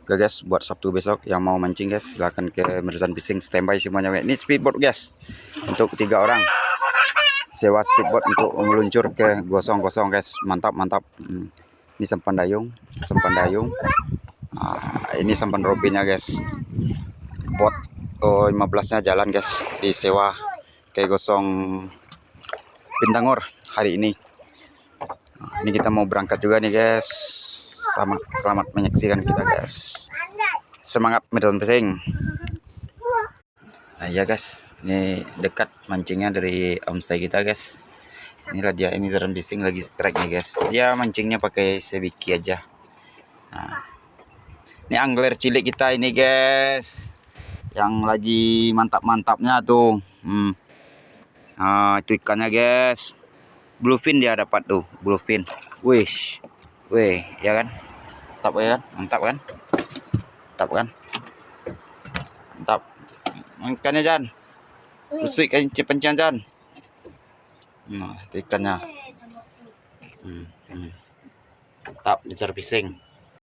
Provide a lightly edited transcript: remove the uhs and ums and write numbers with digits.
Oke guys, buat Sabtu besok yang mau mancing guys, silahkan ke Merzan Fishing, standby semuanya guys. Ini speedboat guys, untuk 3 orang. Sewa speedboat untuk meluncur ke gosong-gosong guys. Mantap mantap. Ini sampan dayung, ini sampan robinnya guys. Bot 15-nya jalan guys, disewa ke gosong Bintangor hari ini. Ini kita mau berangkat juga nih guys. Selamat menyaksikan kita guys. Semangat Merzan Fishing. Nah ya guys, ini dekat mancingnya dari homestay kita guys. Inilah dia, ini Merzan Fishing lagi strike nih guys. Dia mancingnya pakai sebiki aja. Nah, ini angler cilik kita ini guys, yang lagi mantap-mantapnya tuh. Nah, itu ikannya guys. Bluefin dia dapat tuh, bluefin. Wih, ya kan? Mantap ya kan? Mantap kan? Mantap kan? Mantap. Ikannya Jan. Busuk kan cipencan Jan. Nah, itu ikannya. Mantap Merzan Fishing.